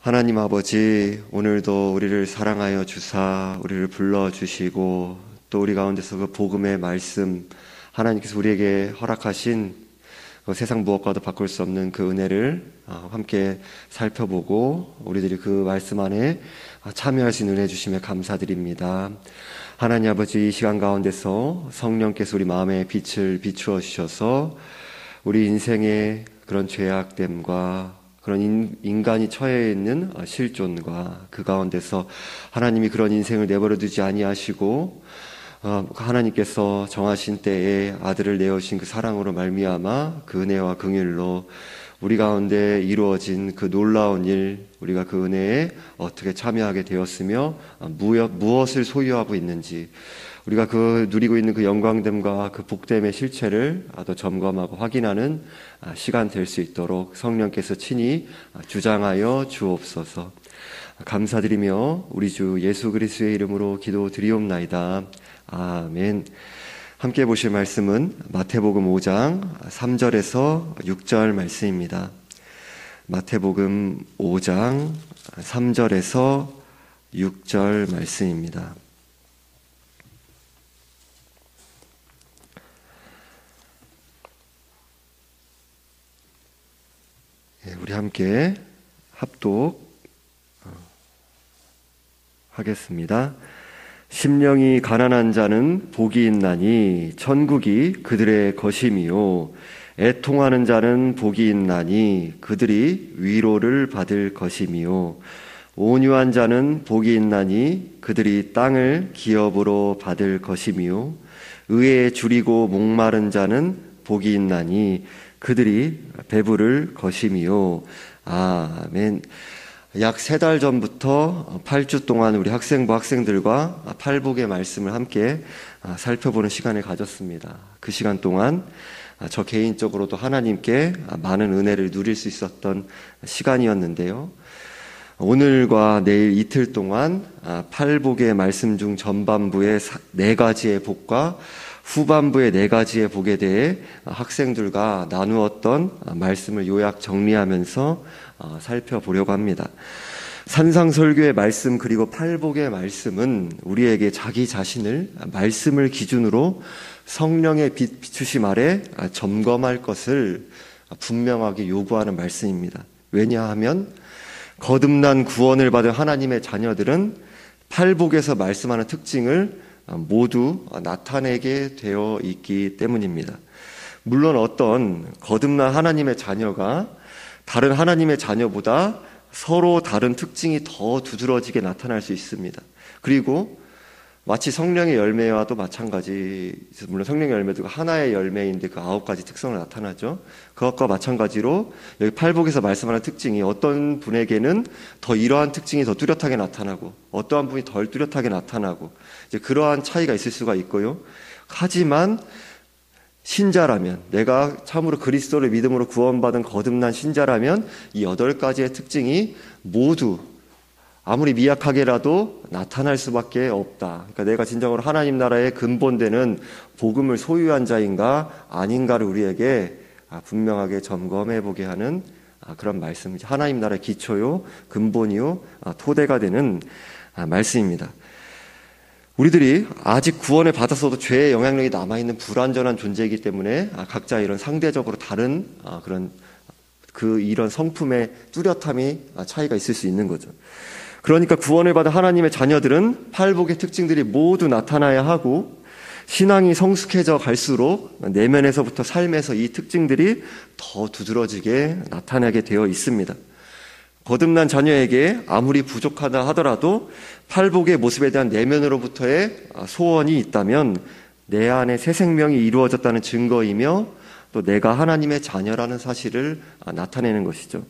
하나님 아버지, 오늘도 우리를 사랑하여 주사 우리를 불러주시고 또 우리 가운데서 그 복음의 말씀, 하나님께서 우리에게 허락하신 그 세상 무엇과도 바꿀 수 없는 그 은혜를 함께 살펴보고 우리들이 그 말씀 안에 참여할 수 있는 은혜 주심에 감사드립니다. 하나님 아버지, 이 시간 가운데서 성령께서 우리 마음에 빛을 비추어 주셔서 우리 인생의 그런 죄악됨과 그런 인간이 처해 있는 실존과 그 가운데서 하나님이 그런 인생을 내버려 두지 아니하시고 하나님께서 정하신 때에 아들을 내어주신 그 사랑으로 말미암아 그 은혜와 긍휼로 우리 가운데 이루어진 그 놀라운 일, 우리가 그 은혜에 어떻게 참여하게 되었으며 무엇을 소유하고 있는지, 우리가 그 누리고 있는 그 영광됨과 그 복됨의 실체를 더 점검하고 확인하는 시간 될 수 있도록 성령께서 친히 주장하여 주옵소서. 감사드리며 우리 주 예수 그리스도의 이름으로 기도드리옵나이다. 아멘. 함께 보실 말씀은 마태복음 5장 3절에서 6절 말씀입니다. 마태복음 5장 3절에서 6절 말씀입니다. 우리 함께 합독하겠습니다. 심령이 가난한 자는 복이 있나니 천국이 그들의 것임이요, 애통하는 자는 복이 있나니 그들이 위로를 받을 것임이요, 온유한 자는 복이 있나니 그들이 땅을 기업으로 받을 것임이요, 의에 줄이고 목마른 자는 복이 있나니 그들이 배부를 것임이요. 아멘. 약 3달 전부터 8주 동안 우리 학생부 학생들과 팔복의 말씀을 함께 살펴보는 시간을 가졌습니다. 그 시간 동안 저 개인적으로도 하나님께 많은 은혜를 누릴 수 있었던 시간이었는데요. 오늘과 내일 이틀 동안 팔복의 말씀 중 전반부의 4가지의 복과 후반부의 4가지의 복에 대해 학생들과 나누었던 말씀을 요약 정리하면서 살펴보려고 합니다. 산상설교의 말씀 그리고 팔복의 말씀은 우리에게 자기 자신을 말씀을 기준으로 성령의 비추심 아래 점검할 것을 분명하게 요구하는 말씀입니다. 왜냐하면 거듭난 구원을 받은 하나님의 자녀들은 팔복에서 말씀하는 특징을 모두 나타내게 되어 있기 때문입니다. 물론 어떤 거듭난 하나님의 자녀가 다른 하나님의 자녀보다 서로 다른 특징이 더 두드러지게 나타날 수 있습니다. 그리고 마치 성령의 열매와도 마찬가지, 물론 성령의 열매도 하나의 열매인데 그 9가지 특성을 나타나죠. 그것과 마찬가지로 여기 팔복에서 말씀하는 특징이 어떤 분에게는 더 이러한 특징이 더 뚜렷하게 나타나고 어떠한 분이 덜 뚜렷하게 나타나고 이제 그러한 차이가 있을 수가 있고요. 하지만 신자라면, 내가 참으로 그리스도를 믿음으로 구원받은 거듭난 신자라면 이 8가지의 특징이 모두 아무리 미약하게라도 나타날 수밖에 없다. 그러니까 내가 진정으로 하나님 나라의 근본되는 복음을 소유한 자인가 아닌가를 우리에게 분명하게 점검해 보게 하는 그런 말씀이죠. 하나님 나라의 기초요, 근본이요, 토대가 되는 말씀입니다. 우리들이 아직 구원을 받았어도 죄의 영향력이 남아있는 불완전한 존재이기 때문에 각자 이런 상대적으로 다른 이런 성품의 뚜렷함이 차이가 있을 수 있는 거죠. 그러니까 구원을 받은 하나님의 자녀들은 팔복의 특징들이 모두 나타나야 하고, 신앙이 성숙해져 갈수록 내면에서부터 삶에서 이 특징들이 더 두드러지게 나타나게 되어 있습니다. 거듭난 자녀에게 아무리 부족하다 하더라도 팔복의 모습에 대한 내면으로부터의 소원이 있다면 내 안에 새 생명이 이루어졌다는 증거이며 또 내가 하나님의 자녀라는 사실을 나타내는 것이죠.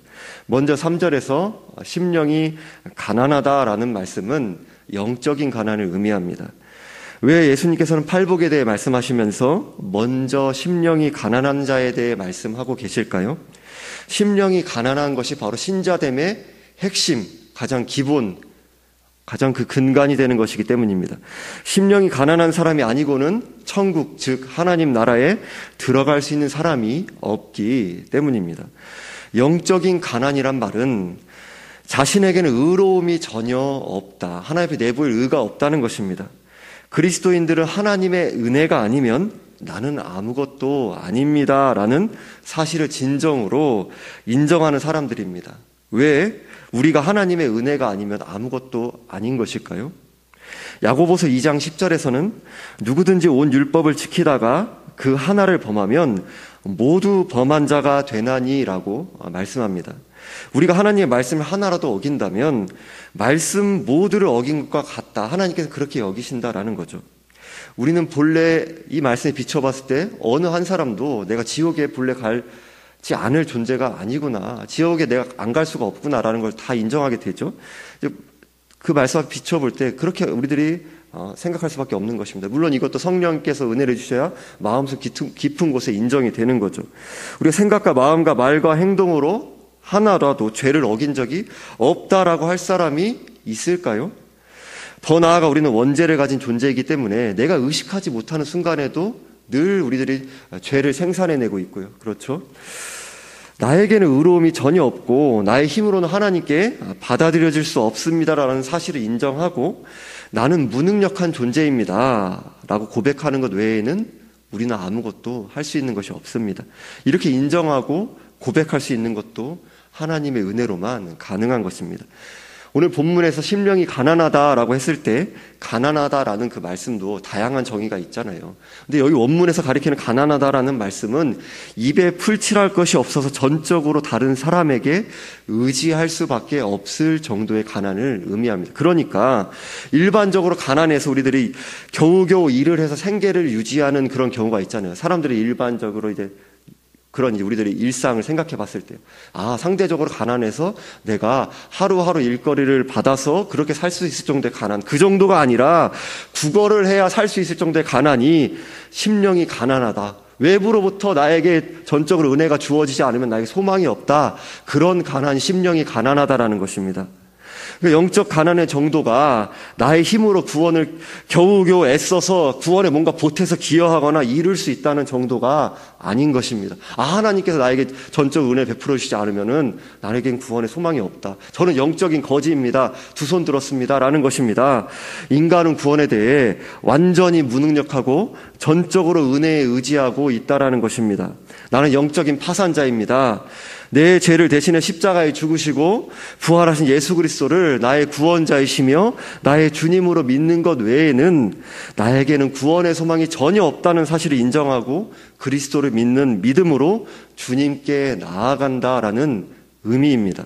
먼저 3절에서 심령이 가난하다라는 말씀은 영적인 가난을 의미합니다. 왜 예수님께서는 팔복에 대해 말씀하시면서 먼저 심령이 가난한 자에 대해 말씀하고 계실까요? 심령이 가난한 것이 바로 신자됨의 핵심, 가장 기본, 가장 그 근간이 되는 것이기 때문입니다. 심령이 가난한 사람이 아니고는 천국, 즉 하나님 나라에 들어갈 수 있는 사람이 없기 때문입니다. 영적인 가난이란 말은 자신에게는 의로움이 전혀 없다. 하나님 앞에 내보일 의가 없다는 것입니다. 그리스도인들은 하나님의 은혜가 아니면 나는 아무것도 아닙니다 라는 사실을 진정으로 인정하는 사람들입니다. 왜 우리가 하나님의 은혜가 아니면 아무것도 아닌 것일까요? 야고보서 2장 10절에서는 누구든지 온 율법을 지키다가 그 하나를 범하면 모두 범한 자가 되나니라고 말씀합니다. 우리가 하나님의 말씀을 하나라도 어긴다면 말씀 모두를 어긴 것과 같다. 하나님께서 그렇게 여기신다라는 거죠. 우리는 본래 이 말씀에 비춰봤을 때 어느 한 사람도 내가 지옥에 본래 갈지 않을 존재가 아니구나, 지옥에 내가 안 갈 수가 없구나라는 걸 다 인정하게 되죠. 그 말씀을 비춰볼 때 그렇게 우리들이 생각할 수밖에 없는 것입니다. 물론 이것도 성령께서 은혜를 주셔야 마음속 깊은 곳에 인정이 되는 거죠. 우리가 생각과 마음과 말과 행동으로 하나라도 죄를 어긴 적이 없다라고 할 사람이 있을까요? 더 나아가 우리는 원죄를 가진 존재이기 때문에 내가 의식하지 못하는 순간에도 늘 우리들이 죄를 생산해내고 있고요. 그렇죠? 나에게는 의로움이 전혀 없고 나의 힘으로는 하나님께 받아들여질 수 없습니다라는 사실을 인정하고 나는 무능력한 존재입니다 라고 고백하는 것 외에는 우리는 아무것도 할 수 있는 것이 없습니다. 이렇게 인정하고 고백할 수 있는 것도 하나님의 은혜로만 가능한 것입니다. 오늘 본문에서 심령이 가난하다라고 했을 때 가난하다라는 그 말씀도 다양한 정의가 있잖아요. 근데 여기 원문에서 가리키는 가난하다라는 말씀은 입에 풀칠할 것이 없어서 전적으로 다른 사람에게 의지할 수밖에 없을 정도의 가난을 의미합니다. 그러니까 일반적으로 가난해서 우리들이 겨우겨우 일을 해서 생계를 유지하는 그런 경우가 있잖아요. 사람들이 일반적으로 이제 그런 우리들의 일상을 생각해 봤을 때, 상대적으로 가난해서 내가 하루하루 일거리를 받아서 그렇게 살 수 있을 정도의 가난, 그 정도가 아니라 국어를 해야 살 수 있을 정도의 가난이 심령이 가난하다. 외부로부터 나에게 전적으로 은혜가 주어지지 않으면 나에게 소망이 없다. 그런 가난, 심령이 가난하다라는 것입니다. 영적 가난의 정도가 나의 힘으로 구원을 겨우겨우 애써서 구원에 뭔가 보태서 기여하거나 이룰 수 있다는 정도가 아닌 것입니다. 하나님께서 나에게 전적 은혜 베풀어 주시지 않으면은 나에겐 구원의 소망이 없다. 저는 영적인 거지입니다. 두 손 들었습니다. 라는 것입니다. 인간은 구원에 대해 완전히 무능력하고 전적으로 은혜에 의지하고 있다라는 것입니다. 나는 영적인 파산자입니다. 내 죄를 대신해 십자가에 죽으시고 부활하신 예수 그리스도를 나의 구원자이시며 나의 주님으로 믿는 것 외에는 나에게는 구원의 소망이 전혀 없다는 사실을 인정하고 그리스도를 믿는 믿음으로 주님께 나아간다라는 의미입니다.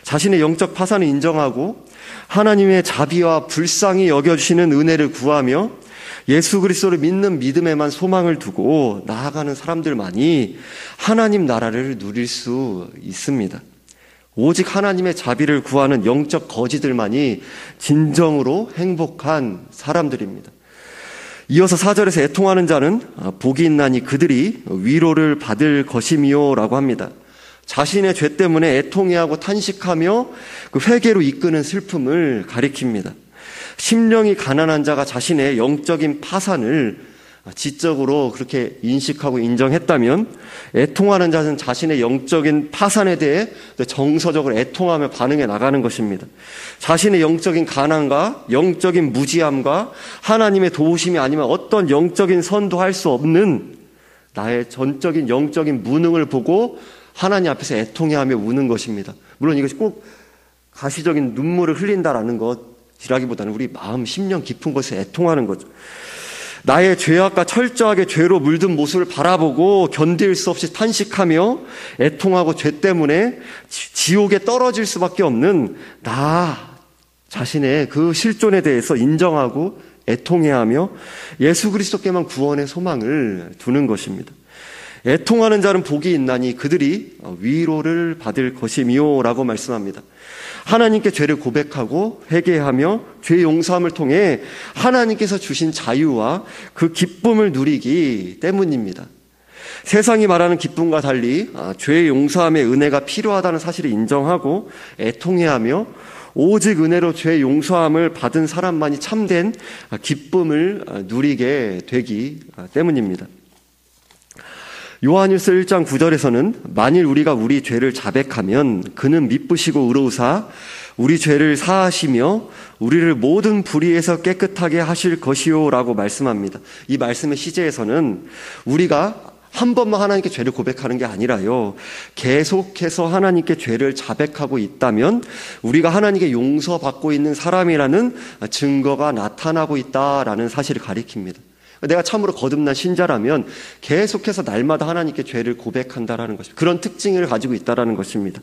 자신의 영적 파산을 인정하고 하나님의 자비와 불쌍히 여겨주시는 은혜를 구하며 예수 그리스도를 믿는 믿음에만 소망을 두고 나아가는 사람들만이 하나님 나라를 누릴 수 있습니다. 오직 하나님의 자비를 구하는 영적 거지들만이 진정으로 행복한 사람들입니다. 이어서 4절에서 애통하는 자는 복이 있나니 그들이 위로를 받을 것이미요 라고 합니다. 자신의 죄 때문에 애통해하고 탄식하며 그 회개로 이끄는 슬픔을 가리킵니다. 심령이 가난한 자가 자신의 영적인 파산을 지적으로 그렇게 인식하고 인정했다면 애통하는 자는 자신의 영적인 파산에 대해 정서적으로 애통하며 반응해 나가는 것입니다. 자신의 영적인 가난과 영적인 무지함과 하나님의 도우심이 아니면 어떤 영적인 선도 할 수 없는 나의 전적인 영적인 무능을 보고 하나님 앞에서 애통해하며 우는 것입니다. 물론 이것이 꼭 가시적인 눈물을 흘린다라는 것이라기보다는 우리 마음, 심령 깊은 곳에 애통하는 거죠. 나의 죄악과 철저하게 죄로 물든 모습을 바라보고 견딜 수 없이 탄식하며 애통하고 죄 때문에 지옥에 떨어질 수밖에 없는 나 자신의 그 실존에 대해서 인정하고 애통해하며 예수 그리스도께만 구원의 소망을 두는 것입니다. 애통하는 자는 복이 있나니 그들이 위로를 받을 것이미요 라고 말씀합니다. 하나님께 죄를 고백하고 회개하며 죄 용서함을 통해 하나님께서 주신 자유와 그 기쁨을 누리기 때문입니다. 세상이 말하는 기쁨과 달리 죄 용서함의 은혜가 필요하다는 사실을 인정하고 애통해하며 오직 은혜로 죄 용서함을 받은 사람만이 참된 기쁨을 누리게 되기 때문입니다. 요한일서 1장 9절에서는 만일 우리가 우리 죄를 자백하면 그는 미쁘시고 의로우사 우리 죄를 사하시며 우리를 모든 불의에서 깨끗하게 하실 것이요 라고 말씀합니다. 이 말씀의 시제에서는 우리가 한 번만 하나님께 죄를 고백하는 게 아니라요, 계속해서 하나님께 죄를 자백하고 있다면 우리가 하나님께 용서받고 있는 사람이라는 증거가 나타나고 있다라는 사실을 가리킵니다. 내가 참으로 거듭난 신자라면 계속해서 날마다 하나님께 죄를 고백한다라는 것입니다. 그런 특징을 가지고 있다라는 것입니다.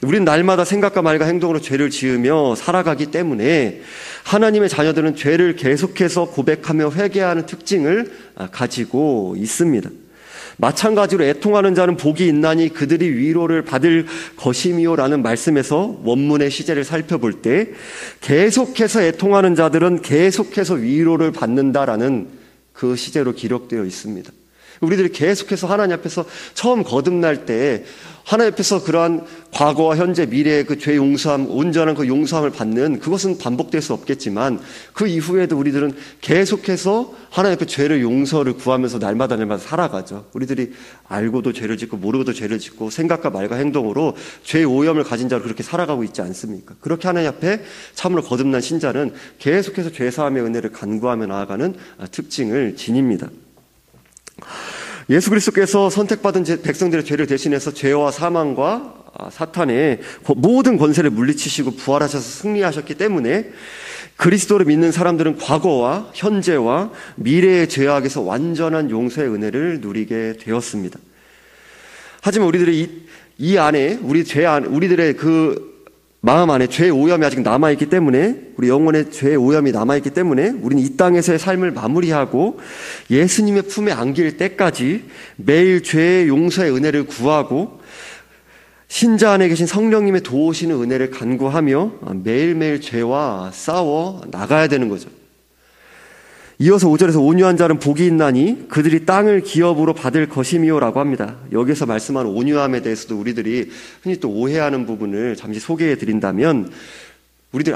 우리는 날마다 생각과 말과 행동으로 죄를 지으며 살아가기 때문에 하나님의 자녀들은 죄를 계속해서 고백하며 회개하는 특징을 가지고 있습니다. 마찬가지로 애통하는 자는 복이 있나니 그들이 위로를 받을 것이미요 라는 말씀에서 원문의 시제를 살펴볼 때 계속해서 애통하는 자들은 계속해서 위로를 받는다라는 그 시제로 기록되어 있습니다. 우리들이 계속해서 하나님 앞에서 처음 거듭날 때 하나님 앞에서 그러한 과거와 현재 미래의 그 죄 용서함, 온전한 그 용서함을 받는 그것은 반복될 수 없겠지만 그 이후에도 우리들은 계속해서 하나님 앞에 죄를 용서를 구하면서 날마다 살아가죠. 우리들이 알고도 죄를 짓고 모르고도 죄를 짓고 생각과 말과 행동으로 죄의 오염을 가진 자로 그렇게 살아가고 있지 않습니까? 그렇게 하나님 앞에 참으로 거듭난 신자는 계속해서 죄 사함의 은혜를 간구하며 나아가는 특징을 지닙니다. 예수 그리스도께서 선택받은 백성들의 죄를 대신해서 죄와 사망과 사탄의 모든 권세를 물리치시고 부활하셔서 승리하셨기 때문에 그리스도를 믿는 사람들은 과거와 현재와 미래의 죄악에서 완전한 용서의 은혜를 누리게 되었습니다. 하지만 우리들이 이 안에 우리들의 그 마음 안에 죄의 오염이 아직 남아있기 때문에, 우리 영혼의 죄의 오염이 남아있기 때문에 우리는 이 땅에서의 삶을 마무리하고 예수님의 품에 안길 때까지 매일 죄의 용서의 은혜를 구하고 신자 안에 계신 성령님의 도우시는 은혜를 간구하며 매일매일 죄와 싸워 나가야 되는 거죠. 이어서 5절에서 온유한 자는 복이 있나니 그들이 땅을 기업으로 받을 것이미요 라고 합니다. 여기서 말씀하는 온유함에 대해서도 우리들이 흔히 또 오해하는 부분을 잠시 소개해 드린다면, 우리들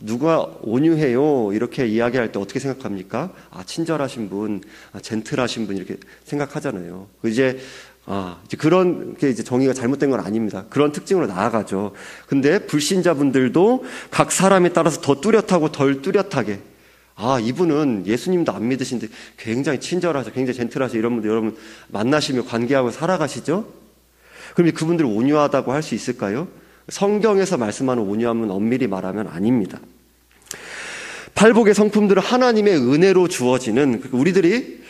누가 온유해요 이렇게 이야기할 때 어떻게 생각합니까? 친절하신 분, 젠틀하신 분 이렇게 생각하잖아요. 이제 그런 게 이제 정의가 잘못된 건 아닙니다. 그런 특징으로 나아가죠. 근데 불신자분들도 각 사람에 따라서 더 뚜렷하고 덜 뚜렷하게, 이분은 예수님도 안 믿으신데 굉장히 친절하죠, 굉장히 젠틀하죠, 이런 분들 여러분 만나시며 관계하고 살아가시죠? 그럼 그분들 온유하다고 할 수 있을까요? 성경에서 말씀하는 온유함은 엄밀히 말하면 아닙니다. 팔복의 성품들은 하나님의 은혜로 주어지는, 우리들이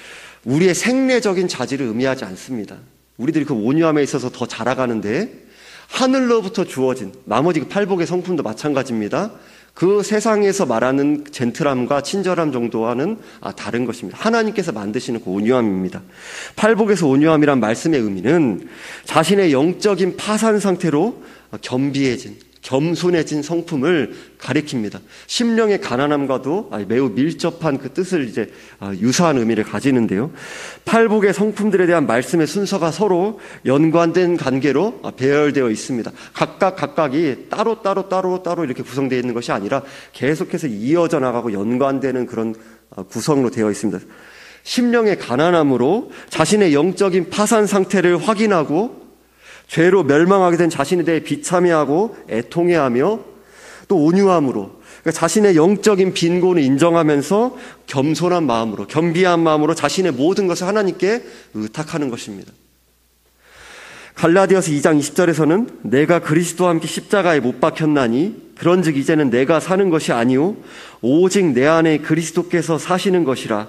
우리의 생리적인 자질을 의미하지 않습니다. 우리들이 그 온유함에 있어서 더 자라가는데 하늘로부터 주어진 나머지 그 팔복의 성품도 마찬가지입니다. 그 세상에서 말하는 젠틀함과 친절함 정도와는 다른 것입니다. 하나님께서 만드시는 그 온유함입니다. 팔복에서 온유함이란 말씀의 의미는 자신의 영적인 파산 상태로 겸손해진 성품을 가리킵니다. 심령의 가난함과도 매우 밀접한 그 뜻을 이제 유사한 의미를 가지는데요. 팔복의 성품들에 대한 말씀의 순서가 서로 연관된 관계로 배열되어 있습니다. 각각이 따로 이렇게 구성되어 있는 것이 아니라 계속해서 이어져 나가고 연관되는 그런 구성으로 되어 있습니다. 심령의 가난함으로 자신의 영적인 파산 상태를 확인하고 죄로 멸망하게 된 자신에 대해 비참해하고 애통해하며, 또 온유함으로, 그러니까 자신의 영적인 빈곤을 인정하면서 겸손한 마음으로, 겸비한 마음으로 자신의 모든 것을 하나님께 의탁하는 것입니다. 갈라디아서 2장 20절에서는 내가 그리스도와 함께 십자가에 못 박혔나니 그런즉 이제는 내가 사는 것이 아니오 오직 내 안에 그리스도께서 사시는 것이라.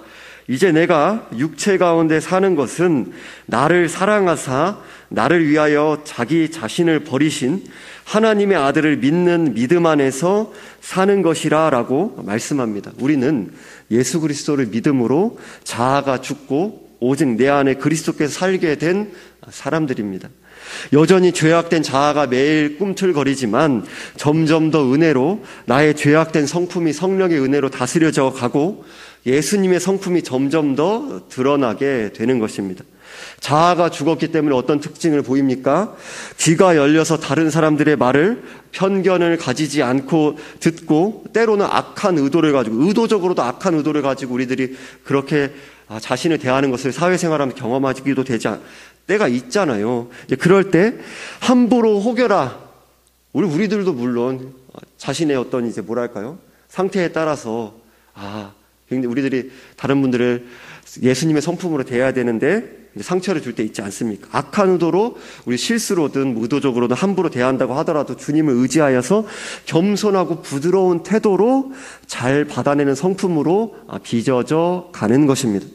이제 내가 육체 가운데 사는 것은 나를 사랑하사 나를 위하여 자기 자신을 버리신 하나님의 아들을 믿는 믿음 안에서 사는 것이라 라고 말씀합니다. 우리는 예수 그리스도를 믿음으로 자아가 죽고 오직 내 안에 그리스도께서 살게 된 사람들입니다. 여전히 죄악된 자아가 매일 꿈틀거리지만 점점 더 은혜로 나의 죄악된 성품이 성령의 은혜로 다스려져 가고 예수님의 성품이 점점 더 드러나게 되는 것입니다. 자아가 죽었기 때문에 어떤 특징을 보입니까? 귀가 열려서 다른 사람들의 말을 편견을 가지지 않고 듣고, 때로는 악한 의도를 가지고, 의도적으로도 악한 의도를 가지고 우리들이 그렇게 자신을 대하는 것을 사회생활하면서 경험하기도 되지 때가 있잖아요. 이제 그럴 때 함부로 혹여라, 우리들도 물론 자신의 어떤 이제 뭐랄까요, 상태에 따라서 굉장히 우리들이 다른 분들을 예수님의 성품으로 대해야 되는데 상처를 줄 때 있지 않습니까? 악한 의도로 우리 실수로든 의도적으로든 함부로 대한다고 하더라도 주님을 의지하여서 겸손하고 부드러운 태도로 잘 받아내는 성품으로 빚어져 가는 것입니다.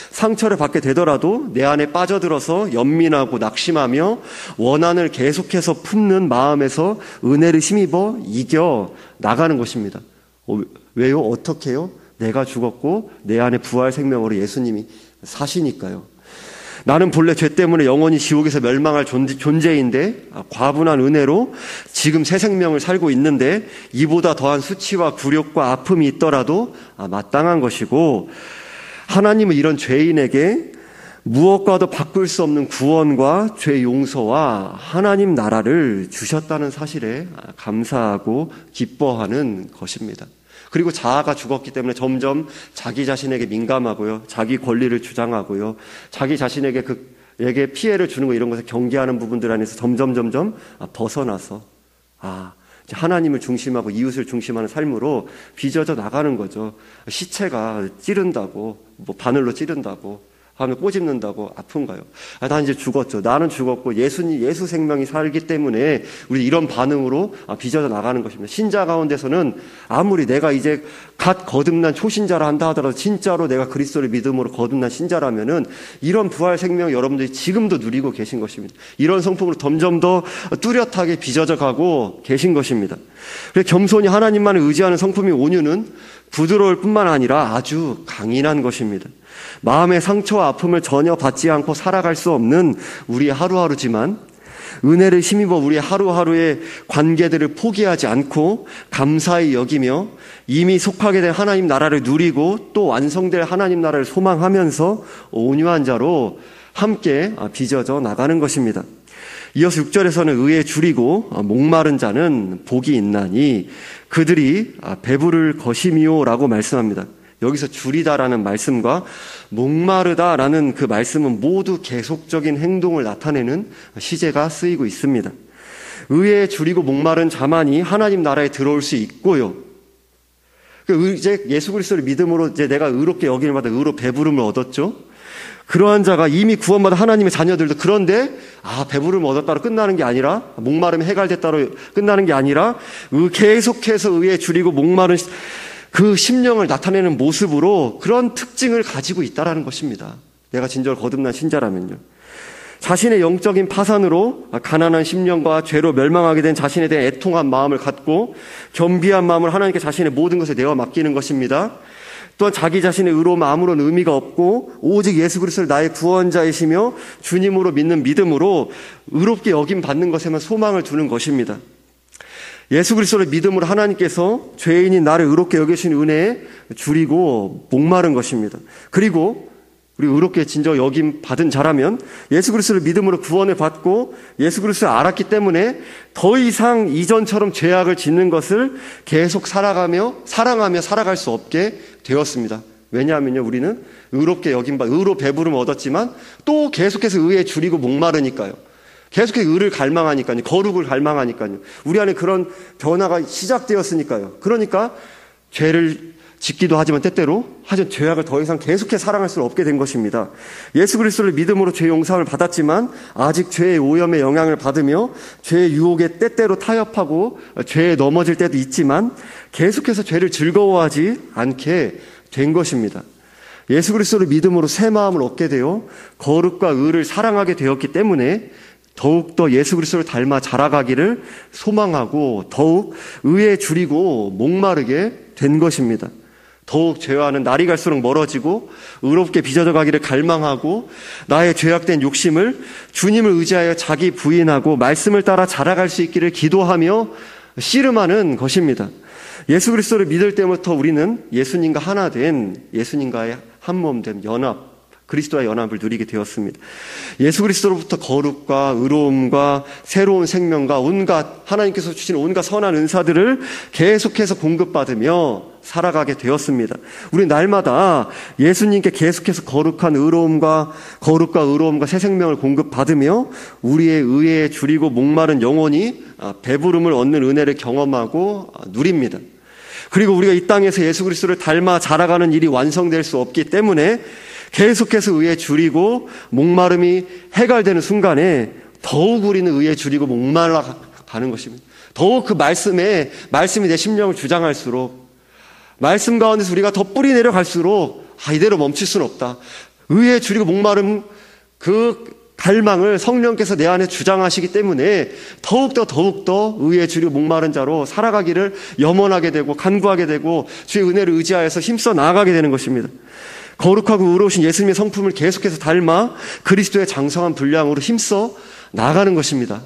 상처를 받게 되더라도 내 안에 빠져들어서 연민하고 낙심하며 원한을 계속해서 품는 마음에서 은혜를 힘입어 이겨 나가는 것입니다. 왜요? 어떻게요? 내가 죽었고 내 안에 부활 생명으로 예수님이 사시니까요. 나는 본래 죄 때문에 영원히 지옥에서 멸망할 존재인데 과분한 은혜로 지금 새 생명을 살고 있는데 이보다 더한 수치와 굴욕과 아픔이 있더라도 마땅한 것이고, 하나님은 이런 죄인에게 무엇과도 바꿀 수 없는 구원과 죄 용서와 하나님 나라를 주셨다는 사실에 감사하고 기뻐하는 것입니다. 그리고 자아가 죽었기 때문에 점점 자기 자신에게 민감하고요, 자기 권리를 주장하고요, 자기 자신에게 에게 피해를 주는 거 이런 것을 경계하는 부분들 안에서 점점 벗어나서 이제 하나님을 중심하고 이웃을 중심하는 삶으로 빚어져 나가는 거죠. 시체가 찌른다고, 바늘로 찌른다고 하면 꼬집는다고 아픈가요? 난 이제 죽었죠. 나는 죽었고 예수 생명이 살기 때문에 우리 이런 반응으로 빚어져 나가는 것입니다. 신자 가운데서는 아무리 내가 이제 갓 거듭난 초신자라 한다 하더라도 진짜로 내가 그리스도를 믿음으로 거듭난 신자라면은 이런 부활 생명 여러분들이 지금도 누리고 계신 것입니다. 이런 성품으로 점점 더 뚜렷하게 빚어져 가고 계신 것입니다. 그래서 겸손히 하나님만을 의지하는 성품이 온유는 부드러울 뿐만 아니라 아주 강인한 것입니다. 마음의 상처와 아픔을 전혀 받지 않고 살아갈 수 없는 우리의 하루하루지만 은혜를 힘입어 우리의 하루하루의 관계들을 포기하지 않고 감사히 여기며 이미 속하게 된 하나님 나라를 누리고 또 완성될 하나님 나라를 소망하면서 온유한 자로 함께 빚어져 나가는 것입니다. 이어서 6절에서는 의에 줄이고 목마른 자는 복이 있나니 그들이 배부를 것이미요 라고 말씀합니다. 여기서 줄이다라는 말씀과 목마르다라는 그 말씀은 모두 계속적인 행동을 나타내는 시제가 쓰이고 있습니다. 의에 줄이고 목마른 자만이 하나님 나라에 들어올 수 있고요. 이제 예수 그리스도를 믿음으로 이제 내가 의롭게 여김을 받아 의로 배부름을 얻었죠. 그러한 자가 이미 구원받은 하나님의 자녀들도 그런데 배부름을 얻었다로 끝나는 게 아니라, 목마름이 해갈됐다로 끝나는 게 아니라 계속해서 의에 줄이고 목마른 그 심령을 나타내는 모습으로 그런 특징을 가지고 있다라는 것입니다. 내가 진정 거듭난 신자라면요. 자신의 영적인 파산으로 가난한 심령과 죄로 멸망하게 된 자신에 대한 애통한 마음을 갖고 겸비한 마음을 하나님께 자신의 모든 것을 내어 맡기는 것입니다. 또한 자기 자신의 의로움은 아무런 의미가 없고 오직 예수 그리스도를 나의 구원자이시며 주님으로 믿는 믿음으로 의롭게 여김 받는 것에만 소망을 두는 것입니다. 예수 그리스도를 믿음으로 하나님께서 죄인인 나를 의롭게 여기신 은혜에 줄이고 목마른 것입니다. 그리고 우리 의롭게 진정 여김 받은 자라면 예수 그리스도를 믿음으로 구원을 받고 예수 그리스도를 알았기 때문에 더 이상 이전처럼 죄악을 짓는 것을 계속 살아가며 사랑하며 살아갈 수 없게 되었습니다. 왜냐하면요, 우리는 의롭게 여김 의로 배부름 얻었지만 또 계속해서 의에 줄이고 목마르니까요. 계속해서 의를 갈망하니까요. 거룩을 갈망하니까요. 우리 안에 그런 변화가 시작되었으니까요. 그러니까 죄를 짓기도 하지만 때때로 하지만 죄악을 더 이상 계속해 사랑할 수 없게 된 것입니다. 예수 그리스도를 믿음으로 죄 용서를 받았지만 아직 죄의 오염의 영향을 받으며 죄의 유혹에 때때로 타협하고 죄에 넘어질 때도 있지만 계속해서 죄를 즐거워하지 않게 된 것입니다. 예수 그리스도를 믿음으로 새 마음을 얻게 되어 거룩과 의를 사랑하게 되었기 때문에 더욱더 예수 그리스도를 닮아 자라가기를 소망하고 더욱 의에 줄이고 목마르게 된 것입니다. 더욱 죄와는 날이 갈수록 멀어지고 의롭게 빚어져 가기를 갈망하고 나의 죄악된 욕심을 주님을 의지하여 자기 부인하고 말씀을 따라 자라갈 수 있기를 기도하며 씨름하는 것입니다. 예수 그리스도를 믿을 때부터 우리는 예수님과 하나 된, 예수님과의 한 몸 된 연합, 그리스도와 연합을 누리게 되었습니다. 예수 그리스도로부터 거룩과 의로움과 새로운 생명과 온갖 하나님께서 주신 온갖 선한 은사들을 계속해서 공급받으며 살아가게 되었습니다. 우리 날마다 예수님께 계속해서 거룩과 의로움과 새 생명을 공급받으며 우리의 의에 줄이고 목마른 영혼이 배부름을 얻는 은혜를 경험하고 누립니다. 그리고 우리가 이 땅에서 예수 그리스도를 닮아 자라가는 일이 완성될 수 없기 때문에 계속해서 의에 줄이고 목마름이 해결되는 순간에 더욱 우리는 의에 줄이고 목말라 가는 것입니다. 더욱 그 말씀이 내 심령을 주장할수록, 말씀 가운데서 우리가 더 뿌리 내려갈수록 이대로 멈출 수는 없다. 의에 줄이고 목마름 그 갈망을 성령께서 내 안에 주장하시기 때문에 더욱더 의에 줄이고 목마른 자로 살아가기를 염원하게 되고 간구하게 되고 주의 은혜를 의지하여서 힘써 나아가게 되는 것입니다. 거룩하고 의로우신 예수님의 성품을 계속해서 닮아 그리스도의 장성한 분량으로 힘써 나아가는 것입니다.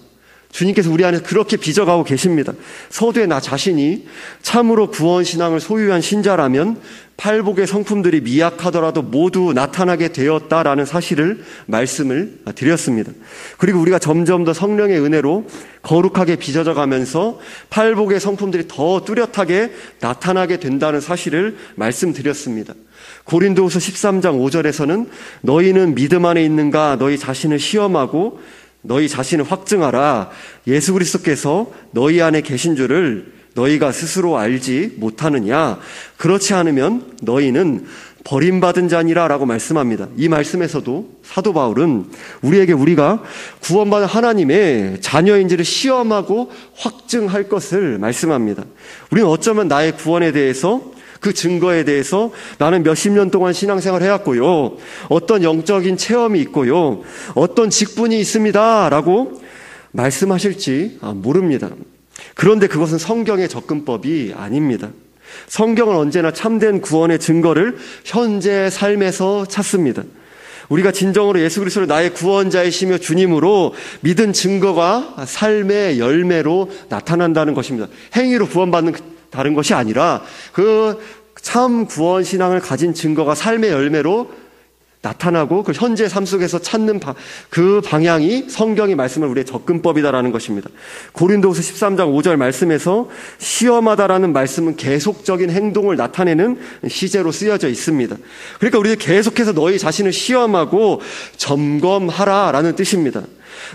주님께서 우리 안에서 그렇게 빚어가고 계십니다. 서두에 나 자신이 참으로 구원신앙을 소유한 신자라면 팔복의 성품들이 미약하더라도 모두 나타나게 되었다라는 사실을 말씀을 드렸습니다. 그리고 우리가 점점 더 성령의 은혜로 거룩하게 빚어져 가면서 팔복의 성품들이 더 뚜렷하게 나타나게 된다는 사실을 말씀드렸습니다. 고린도후서 13장 5절에서는 너희는 믿음 안에 있는가 너희 자신을 시험하고 너희 자신을 확증하라. 예수 그리스도께서 너희 안에 계신 줄을 너희가 스스로 알지 못하느냐. 그렇지 않으면 너희는 버림받은 자니라 라고 말씀합니다. 이 말씀에서도 사도 바울은 우리에게 우리가 구원받은 하나님의 자녀인지를 시험하고 확증할 것을 말씀합니다. 우리는 어쩌면 나의 구원에 대해서 그 증거에 대해서 나는 몇십 년 동안 신앙생활을 해왔고요, 어떤 영적인 체험이 있고요, 어떤 직분이 있습니다 라고 말씀하실지 모릅니다. 그런데 그것은 성경의 접근법이 아닙니다. 성경은 언제나 참된 구원의 증거를 현재 삶에서 찾습니다. 우리가 진정으로 예수 그리스도를 나의 구원자이시며 주님으로 믿은 증거가 삶의 열매로 나타난다는 것입니다. 행위로 구원받는 다른 것이 아니라 그 참 구원 신앙을 가진 증거가 삶의 열매로 나타나고 그 현재 삶 속에서 찾는 그 방향이 성경이 말씀을 우리의 접근법이다라는 것입니다. 고린도후서 13장 5절 말씀에서 시험하다라는 말씀은 계속적인 행동을 나타내는 시제로 쓰여져 있습니다. 그러니까 우리가 계속해서 너희 자신을 시험하고 점검하라라는 뜻입니다.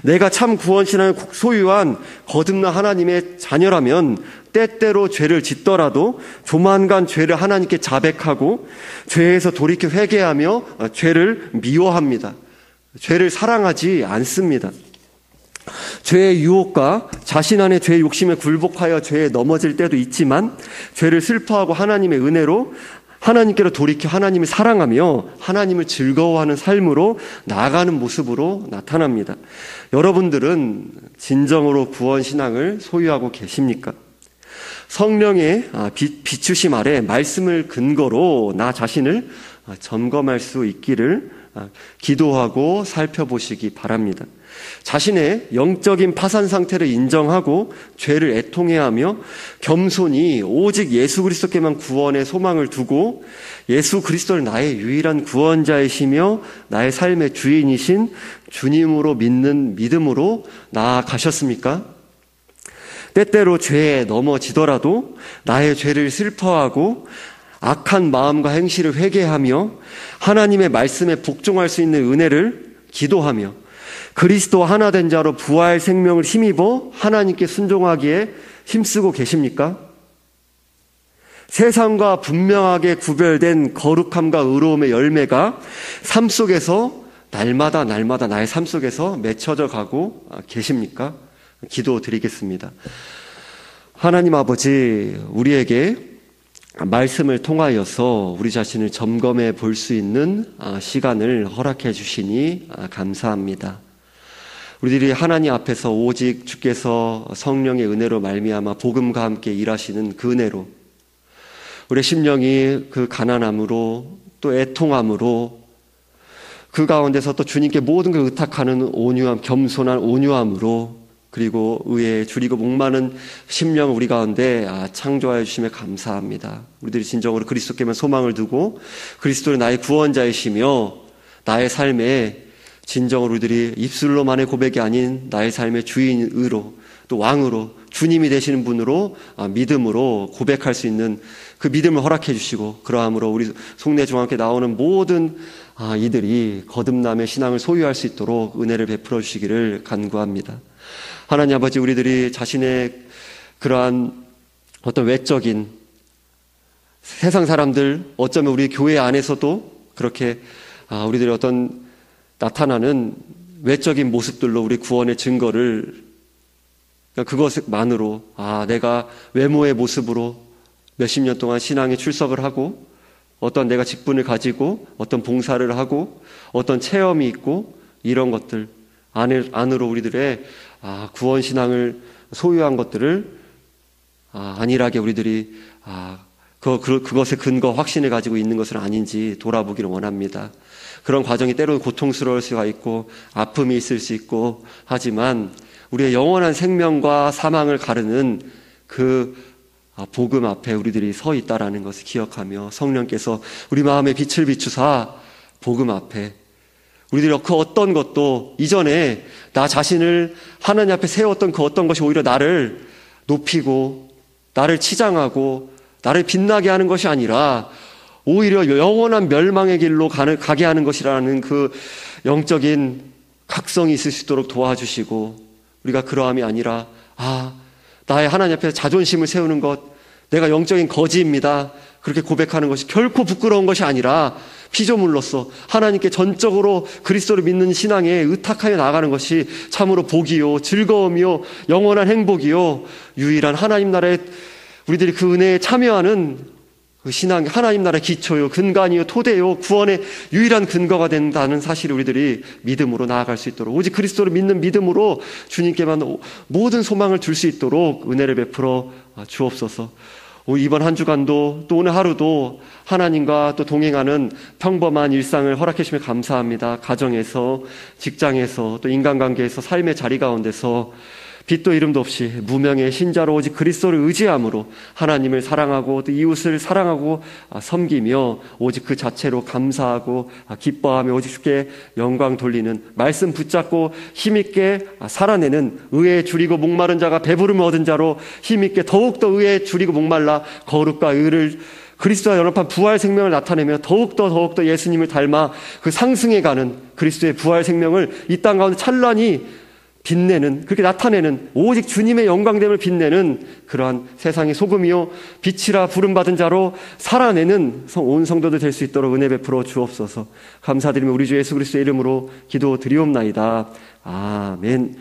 내가 참 구원신앙을 소유한 거듭난 하나님의 자녀라면 때때로 죄를 짓더라도 조만간 죄를 하나님께 자백하고 죄에서 돌이켜 회개하며 죄를 미워합니다. 죄를 사랑하지 않습니다. 죄의 유혹과 자신 안의 죄의 욕심에 굴복하여 죄에 넘어질 때도 있지만 죄를 슬퍼하고 하나님의 은혜로 하나님께로 돌이켜 하나님을 사랑하며 하나님을 즐거워하는 삶으로 나아가는 모습으로 나타납니다. 여러분들은 진정으로 구원신앙을 소유하고 계십니까? 성령의 비추심 아래 말씀을 근거로 나 자신을 점검할 수 있기를 기도하고 살펴보시기 바랍니다. 자신의 영적인 파산 상태를 인정하고 죄를 애통해야 하며 겸손히 오직 예수 그리스도께만 구원의 소망을 두고 예수 그리스도를 나의 유일한 구원자이시며 나의 삶의 주인이신 주님으로 믿는 믿음으로 나아가셨습니까? 때때로 죄에 넘어지더라도 나의 죄를 슬퍼하고 악한 마음과 행실을 회개하며 하나님의 말씀에 복종할 수 있는 은혜를 기도하며 그리스도 하나 된 자로 부활 생명을 힘입어 하나님께 순종하기에 힘쓰고 계십니까? 세상과 분명하게 구별된 거룩함과 의로움의 열매가 삶 속에서 날마다 나의 삶 속에서 맺혀져 가고 계십니까? 기도드리겠습니다. 하나님 아버지, 우리에게 말씀을 통하여서 우리 자신을 점검해 볼 수 있는 시간을 허락해 주시니 감사합니다. 우리들이 하나님 앞에서 오직 주께서 성령의 은혜로 말미암아 복음과 함께 일하시는 그 은혜로 우리의 심령이 그 가난함으로 또 애통함으로 그 가운데서 또 주님께 모든 걸 의탁하는 온유함, 겸손한 온유함으로 그리고 의에 줄이고 목마른 심령을 우리 가운데 창조하여 주심에 감사합니다. 우리들이 진정으로 그리스도께만 소망을 두고 그리스도를 나의 구원자이시며 나의 삶에 진정으로 우리들이 입술로만의 고백이 아닌 나의 삶의 주인으로 또 왕으로 주님이 되시는 분으로 믿음으로 고백할 수 있는 그 믿음을 허락해 주시고, 그러함으로 우리 송내 중앙교회 나오는 모든 이들이 거듭남의 신앙을 소유할 수 있도록 은혜를 베풀어 주시기를 간구합니다. 하나님 아버지, 우리들이 자신의 그러한 어떤 외적인 세상 사람들, 어쩌면 우리 교회 안에서도 그렇게 우리들의 어떤 나타나는 외적인 모습들로 우리 구원의 증거를, 그것만으로 내가 외모의 모습으로 몇십 년 동안 신앙에 출석을 하고 어떤 내가 직분을 가지고 어떤 봉사를 하고 어떤 체험이 있고 이런 것들 안으로 우리들의 구원 신앙을 소유한 것들을 안일하게 우리들이 그것의 근거 확신을 가지고 있는 것은 아닌지 돌아보기를 원합니다. 그런 과정이 때로는 고통스러울 수가 있고 아픔이 있을 수 있고 하지만 우리의 영원한 생명과 사망을 가르는 그 복음 앞에 우리들이 서 있다라는 것을 기억하며 성령께서 우리 마음에 빛을 비추사 복음 앞에 우리들이 그 어떤 것도 이전에 나 자신을 하나님 앞에 세웠던 그 어떤 것이 오히려 나를 높이고 나를 치장하고 나를 빛나게 하는 것이 아니라 오히려 영원한 멸망의 길로 가게 하는 것이라는 그 영적인 각성이 있을 수 있도록 도와주시고, 우리가 그러함이 아니라 나의 하나님 앞에 자존심을 세우는 것, 내가 영적인 거지입니다, 그렇게 고백하는 것이 결코 부끄러운 것이 아니라 피조물로서 하나님께 전적으로 그리스도를 믿는 신앙에 의탁하여 나가는 것이 참으로 복이요 즐거움이요 영원한 행복이요 유일한 하나님 나라에 우리들이 그 은혜에 참여하는 그 신앙, 하나님 나라의 기초요 근간이요 토대요 구원의 유일한 근거가 된다는 사실을 우리들이 믿음으로 나아갈 수 있도록, 오직 그리스도를 믿는 믿음으로 주님께만 모든 소망을 둘 수 있도록 은혜를 베풀어 주옵소서. 이번 한 주간도 또 오늘 하루도 하나님과 또 동행하는 평범한 일상을 허락해 주시며 감사합니다. 가정에서, 직장에서, 또 인간관계에서, 삶의 자리 가운데서 빛도 이름도 없이 무명의 신자로 오직 그리스도를 의지함으로 하나님을 사랑하고 또 이웃을 사랑하고 섬기며 오직 그 자체로 감사하고 기뻐하며 오직 주께 영광 돌리는, 말씀 붙잡고 힘있게 살아내는 의에 줄이고 목마른 자가 배부름을 얻은 자로 힘있게 더욱더 의에 줄이고 목말라 거룩과 의를 그리스도와 연합한 부활 생명을 나타내며 더욱더 예수님을 닮아 그 상승해 가는 그리스도의 부활 생명을 이 땅 가운데 찬란히 빛내는, 그렇게 나타내는, 오직 주님의 영광됨을 빛내는 그러한 세상의 소금이요 빛이라 부름받은 자로 살아내는 온 성도들 될 수 있도록 은혜 베풀어 주옵소서. 감사드리며 우리 주 예수 그리스도의 이름으로 기도드리옵나이다. 아멘.